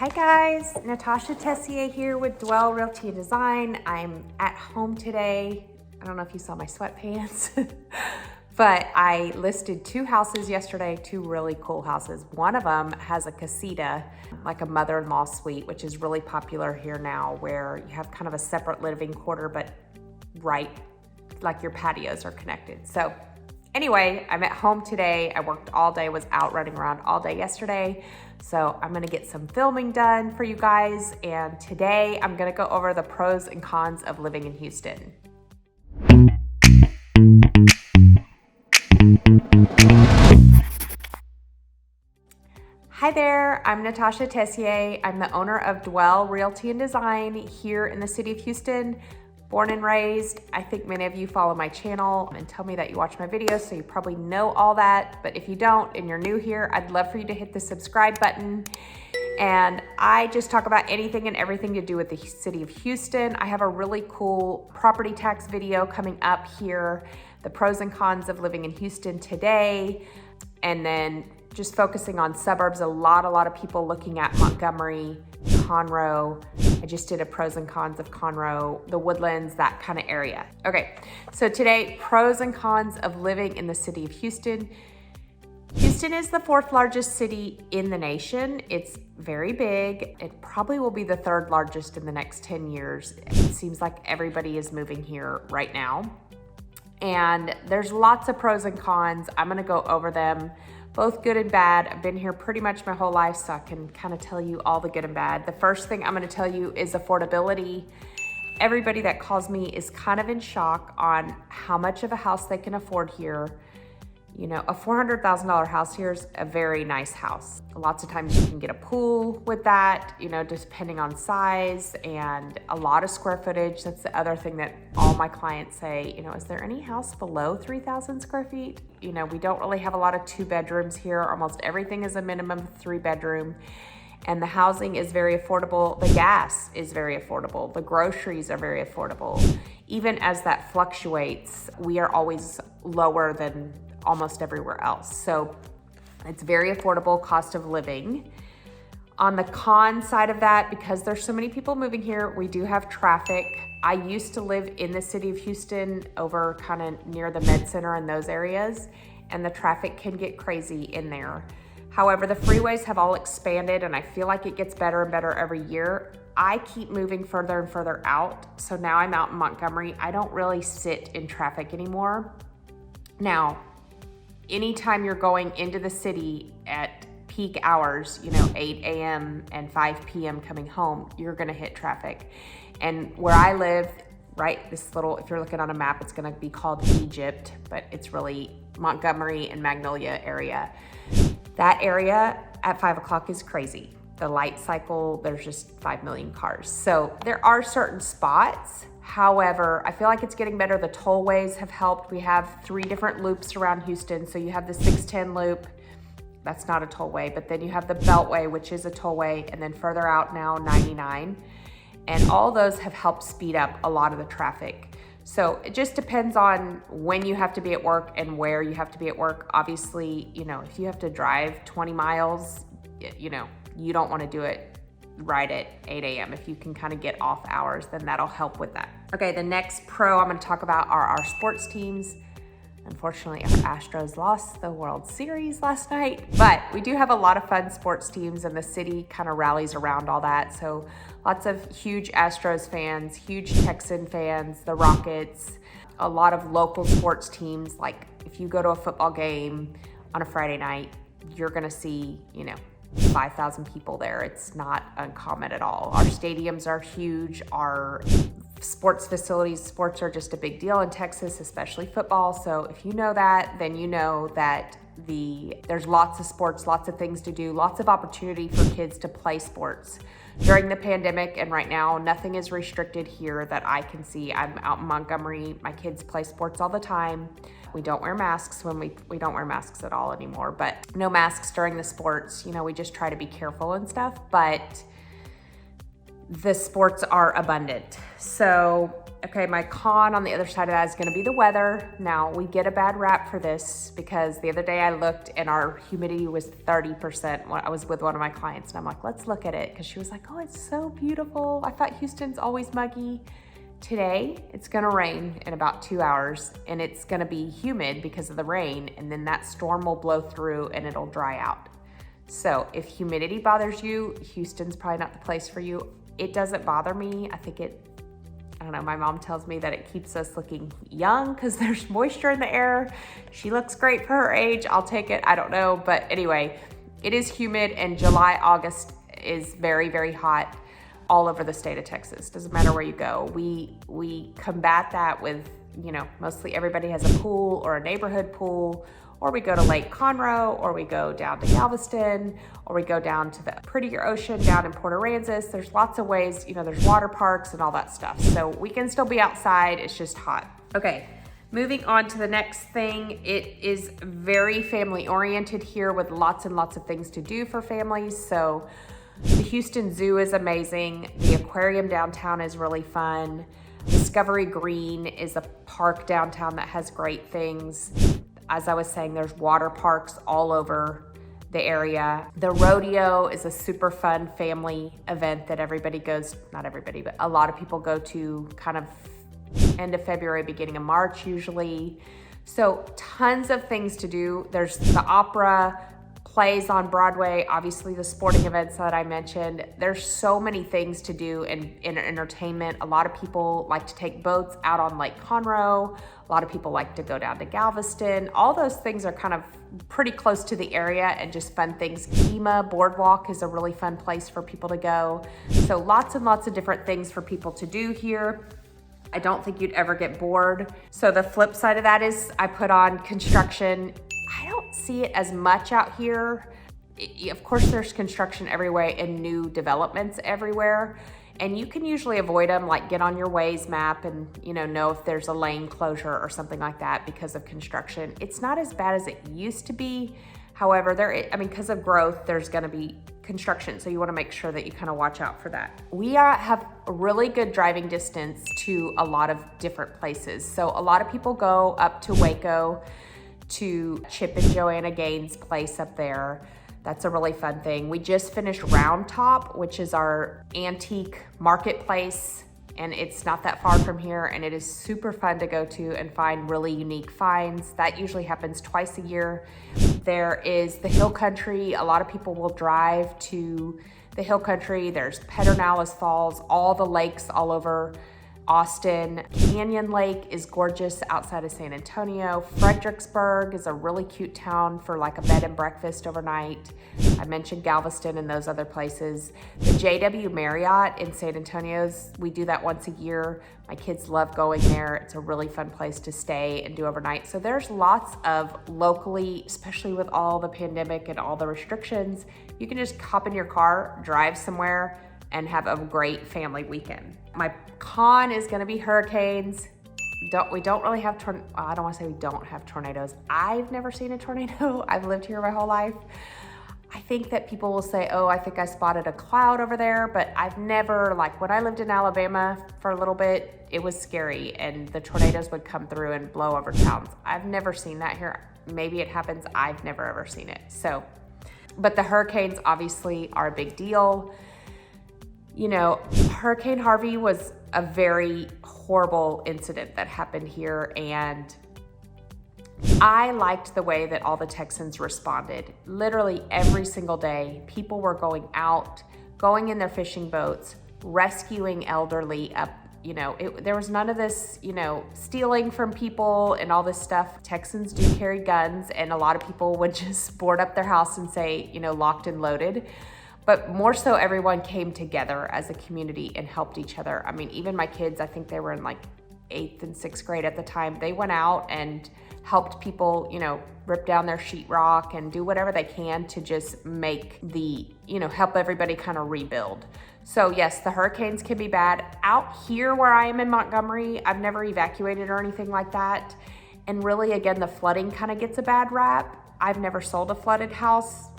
Hi guys, Natasha Tessier here with Dwell Realty and Design. I'm at home today. I don't know if you saw my sweatpants, but I listed 2 houses yesterday, 2 really cool houses. One of them has a casita, like a mother-in-law suite, which is really popular here now, where you have kind of a separate living quarter, but right, like your patios are connected. So anyway, I'm at home today. I worked all day, was out running around all day yesterday. So I'm gonna get some filming done for you guys. And today I'm gonna go over the pros and cons of living in Houston. Hi there, I'm Natasha Tessier. I'm the owner of Dwell Realty and Design here in the city of Houston. Born and raised. I think many of you follow my channel and tell me that you watch my videos, so you probably know all that. But if you don't and you're new here, I'd love for you to hit the subscribe button. And I just talk about anything and everything to do with the city of Houston. I have a really cool property tax video coming up here, the pros and cons of living in Houston today, and then just focusing on suburbs. A lot of people looking at Montgomery, Conroe. I just did a pros and cons of Conroe, the Woodlands, that kind of area. Okay, so today, pros and cons of living in the city of Houston. Houston is the 4th largest city in the nation. It's very big. It probably will be the 3rd largest in the next 10 years. It seems like everybody is moving here right now. And there's lots of pros and cons. I'm gonna go over them, both good and bad. I've been here pretty much my whole life, so I can kind of tell you all the good and bad. The first thing I'm gonna tell you is affordability. Everybody that calls me is kind of in shock on how much of a house they can afford here. You know, a $400,000 house here is a very nice house. Lots of times you can get a pool with that, you know, depending on size, and a lot of square footage. That's the other thing that all my clients say, you know, is there any house below 3,000 square feet? You know, we don't really have a lot of 2 bedrooms here. Almost everything is a minimum 3 bedroom. And the housing is very affordable. The gas is very affordable. The groceries are very affordable. Even as that fluctuates, we are always lower than almost everywhere else. So it's very affordable cost of living. On the con side of that, because there's so many people moving here, we do have traffic. I used to live in the city of Houston over kind of near the Med Center and those areas, and the traffic can get crazy in there. However, the freeways have all expanded, and I feel like it gets better and better every year. I keep moving further and further out, so now I'm out in Montgomery. I don't really sit in traffic anymore. Now, anytime you're going into the city at peak hours, you know, 8 a.m. and 5 p.m. coming home, you're gonna hit traffic. And where I live, right, this little, if you're looking on a map, it's gonna be called Egypt, but it's really Montgomery and Magnolia area. That area at 5 o'clock is crazy. The light cycle, there's just 5 million cars. So there are certain spots. However, I feel like it's getting better. The tollways have helped. We have 3 different loops around Houston. So you have the 610 loop, that's not a tollway, but then you have the Beltway, which is a tollway, and then further out now, 99. And all those have helped speed up a lot of the traffic. So it just depends on when you have to be at work and where you have to be at work. Obviously, you know, if you have to drive 20 miles, you know, you don't want to do it right at 8 a.m. If you can kind of get off hours, then that'll help with that. Okay, the next pro I'm going to talk about are our sports teams. Unfortunately, our Astros lost the World Series last night, but we do have a lot of fun sports teams, and the city kind of rallies around all that. So lots of huge Astros fans, huge Texan fans, the Rockets, a lot of local sports teams. Like if you go to a football game on a Friday night, you're going to see, you know, 5,000 people there. It's not uncommon at all. Our stadiums are huge. Our sports facilities, sports are just a big deal in Texas, especially football. So if you know that, then you know that there's lots of sports, lots of things to do, lots of opportunity for kids to play sports. During the pandemic and right now, nothing is restricted here that I can see. I'm out in Montgomery. My kids play sports all the time. We don't wear masks when we don't wear masks at all anymore, but no masks during the sports. You know, we just try to be careful and stuff, but the sports are abundant. So, okay, my con on the other side of that is gonna be the weather. Now, we get a bad rap for this because the other day I looked and our humidity was 30%. I was with one of my clients and I'm like, let's look at it. Cause she was like, oh, it's so beautiful. I thought Houston's always muggy. Today, it's gonna rain in about 2 hours and it's gonna be humid because of the rain, and then that storm will blow through and it'll dry out. So if humidity bothers you, Houston's probably not the place for you. It doesn't bother me. I don't know, my mom tells me that it keeps us looking young because there's moisture in the air. She looks great for her age, I'll take it, I don't know. But anyway, it is humid, and July, August is very, very hot all over the state of Texas. Doesn't matter where you go. We combat that with, you know, mostly everybody has a pool or a neighborhood pool, or we go to Lake Conroe, or we go down to Galveston, or we go down to the prettier ocean down in Port Aransas. There's lots of ways, you know, there's water parks and all that stuff. So we can still be outside, it's just hot. Okay, moving on to the next thing. It is very family oriented here with lots and lots of things to do for families. So the Houston Zoo is amazing. The aquarium downtown is really fun. Discovery Green is a park downtown that has great things. As I was saying, there's water parks all over the area. The rodeo is a super fun family event that everybody goes, not everybody, but a lot of people go to kind of end of February, beginning of March usually. So tons of things to do. There's the opera, plays on Broadway, obviously the sporting events that I mentioned. There's so many things to do in entertainment. A lot of people like to take boats out on Lake Conroe. A lot of people like to go down to Galveston. All those things are kind of pretty close to the area and just fun things. KEMAH Boardwalk is a really fun place for people to go. So lots and lots of different things for people to do here. I don't think you'd ever get bored. So the flip side of that is I put on construction. I don't see it as much out here. Of course, there's construction everywhere and new developments everywhere. And you can usually avoid them, like get on your Waze map and know if there's a lane closure or something like that because of construction. It's not as bad as it used to be. However, because of growth, there's gonna be construction. So you wanna make sure that you kind of watch out for that. We have a really good driving distance to a lot of different places. So a lot of people go up to Waco, to Chip and Joanna Gaines' place up there. That's a really fun thing. We just finished Round Top, which is our antique marketplace, and it's not that far from here, and it is super fun to go to and find really unique finds. That usually happens twice a year. There is the Hill Country. A lot of people will drive to the Hill Country. There's Pedernales Falls, all the lakes all over Austin. Canyon Lake is gorgeous outside of San Antonio. Fredericksburg is a really cute town for like a bed and breakfast overnight. I mentioned Galveston and those other places. The JW Marriott in San Antonio's, we do that once a year. My kids love going there. It's a really fun place to stay and do overnight. So there's lots of locally, especially with all the pandemic and all the restrictions, you can just hop in your car, drive somewhere, and have a great family weekend. My con is gonna be hurricanes. We don't really have, I don't wanna say we don't have tornadoes. I've never seen a tornado. I've lived here my whole life. I think that people will say, oh, I think I spotted a cloud over there, but I've never, like when I lived in Alabama for a little bit, it was scary and the tornadoes would come through and blow over towns. I've never seen that here. Maybe it happens, I've never ever seen it. So, but the hurricanes obviously are a big deal. Hurricane Harvey was a very horrible incident that happened here, and I liked the way that all the Texans responded. Literally every single day, people were going out, going in their fishing boats, rescuing elderly up. There was none of this, stealing from people and all this stuff. Texans do carry guns, and a lot of people would just board up their house and say, locked and loaded. But more so, everyone came together as a community and helped each other. I mean, even my kids, I think they were in like 8th and 6th grade at the time, they went out and helped people, rip down their sheetrock and do whatever they can to just make help everybody kind of rebuild. So yes, the hurricanes can be bad. Out here where I am in Montgomery, I've never evacuated or anything like that. And really, again, the flooding kind of gets a bad rap. I've never sold a flooded house.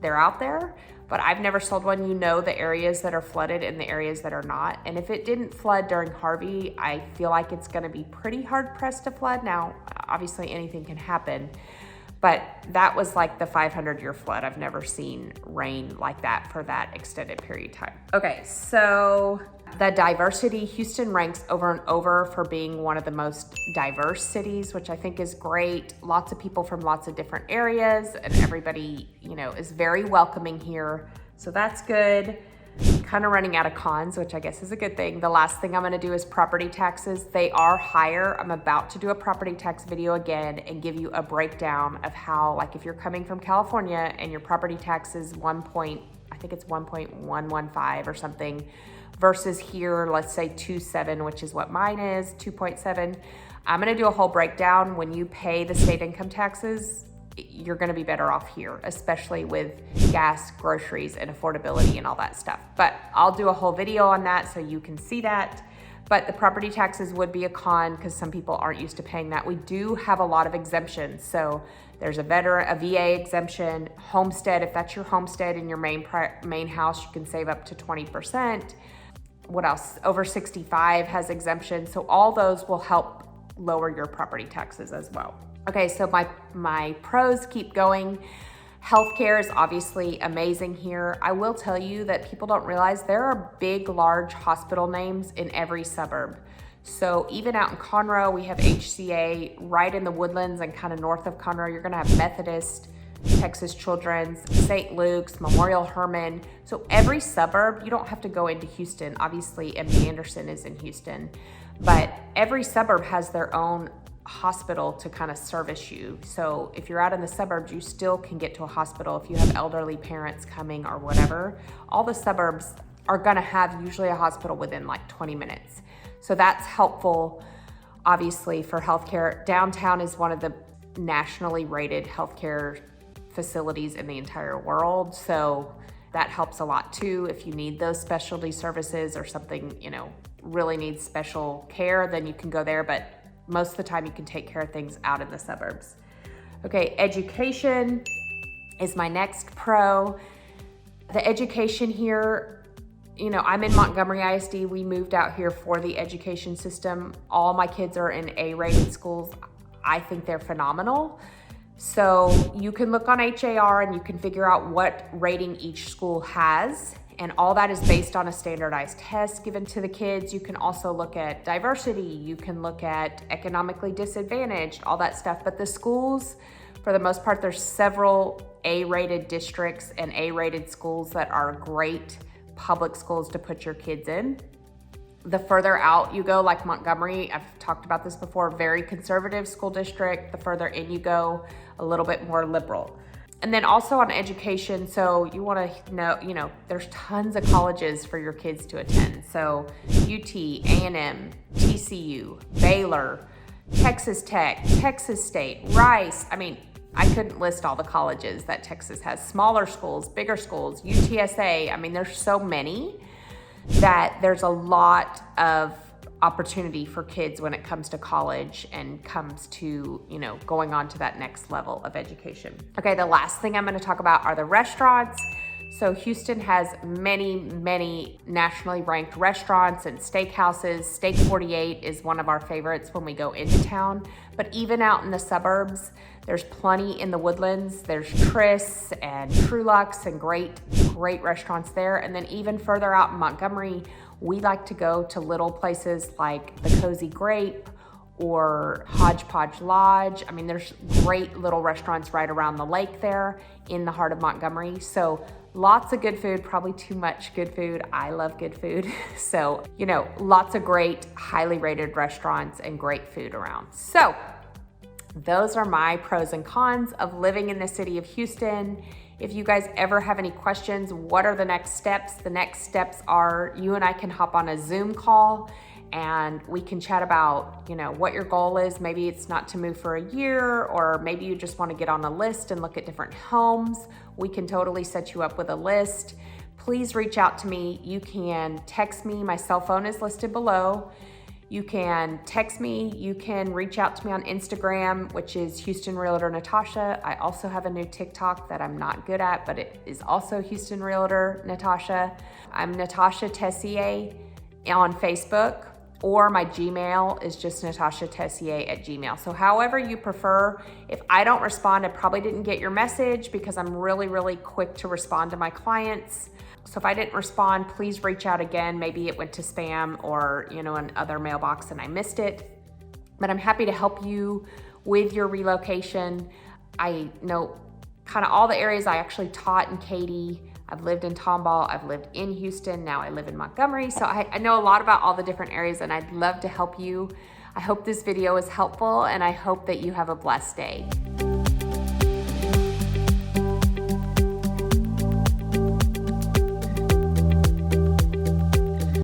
They're out there. but I've never sold one. You know the areas that are flooded and the areas that are not. And if it didn't flood during Harvey, I feel like it's gonna be pretty hard pressed to flood. Now, obviously anything can happen, but that was like the 500-year flood. I've never seen rain like that for that extended period of time. Okay, so the diversity, Houston ranks over and over for being one of the most diverse cities, which I think is great. Lots of people from lots of different areas, and everybody, you know, is very welcoming here. So that's good. Kind of running out of cons, which I guess is a good thing. The last thing I'm gonna do is property taxes. They are higher. I'm about to do a property tax video again and give you a breakdown of how, like if you're coming from California and your property tax is I think it's 1.115 or something, versus here, let's say 2.7, which is what mine is, 2.7. I'm gonna do a whole breakdown. When you pay the state income taxes, you're gonna be better off here, especially with gas, groceries, and affordability and all that stuff. But I'll do a whole video on that so you can see that. But the property taxes would be a con because some people aren't used to paying that. We do have a lot of exemptions. So there's a VA exemption, homestead. If that's your homestead in your main house, you can save up to 20%. What else? Over 65 has exemptions. So all those will help lower your property taxes as well. Okay, so my pros keep going. Healthcare is obviously amazing here. I will tell you that people don't realize there are big, large hospital names in every suburb. So even out in Conroe, we have HCA. Right in the Woodlands and kind of north of Conroe, you're gonna have Methodist, Texas Children's, St. Luke's, Memorial Hermann. So every suburb, you don't have to go into Houston. Obviously, MD Anderson is in Houston, but every suburb has their own hospital to kind of service you. So if you're out in the suburbs, you still can get to a hospital if you have elderly parents coming or whatever. All the suburbs are gonna have usually a hospital within like 20 minutes. So that's helpful, obviously, for healthcare. Downtown is one of the nationally rated healthcare facilities in the entire world. So that helps a lot too. If you need those specialty services or something, you know, really needs special care, then you can go there. But most of the time you can take care of things out in the suburbs. Okay, education is my next pro. The education here, you know, I'm in Montgomery ISD. We moved out here for the education system. All my kids are in A-rated schools. I think they're phenomenal. So you can look on HAR and you can figure out what rating each school has. And all that is based on a standardized test given to the kids. You can also look at diversity. You can look at economically disadvantaged, all that stuff. But the schools, for the most part, there's several A-rated districts and A-rated schools that are great public schools to put your kids in. The further out you go, like Montgomery, I've talked about this before, very conservative school district. The further in you go, a little bit more liberal. And then also on education, so you want to know, you know, there's tons of colleges for your kids to attend. So UT, A&M, TCU, Baylor, Texas Tech, Texas State, Rice. I mean, I couldn't list all the colleges that Texas has. Smaller schools, bigger schools, UTSA. I mean, there's so many that there's a lot of opportunity for kids when it comes to college and comes to, you know, going on to that next level of education. Okay, the last thing I'm going to talk about are the restaurants. So Houston has many, many nationally ranked restaurants and steakhouses. Steak 48 is one of our favorites when we go into town. But even out in the suburbs, there's plenty in the Woodlands. There's Tris and Trulux and great restaurants there. And then even further out in Montgomery, we like to go to little places like the Cozy Grape or Hodgepodge Lodge. I mean, there's great little restaurants right around the lake there in the heart of Montgomery. So lots of good food, probably too much good food. I love good food. So, you know, lots of great, highly rated restaurants and great food around. So those are my pros and cons of living in the city of Houston. If you guys ever have any questions, what are the next steps? The next steps are you and I can hop on a Zoom call and we can chat about, you know, what your goal is. Maybe it's not to move for a year, or maybe you just want to get on a list and look at different homes. We can totally set you up with a list. Please reach out to me. You can text me. My cell phone is listed below. You can text me, you can reach out to me on Instagram, which is Houston Realtor Natasha. I also have a new TikTok that I'm not good at, but it is also Houston Realtor Natasha. I'm Natasha Tessier on Facebook, or my Gmail is just natashatessier@gmail. So however you prefer. If I don't respond, I probably didn't get your message because I'm really quick to respond to my clients. So if I didn't respond, please reach out again. Maybe it went to spam or, you know, an other mailbox and I missed it. But I'm happy to help you with your relocation. I know kind of all the areas. I actually taught in Katy. I've lived in Tomball, I've lived in Houston, now I live in Montgomery. So I know a lot about all the different areas and I'd love to help you. I hope this video is helpful and I hope that you have a blessed day.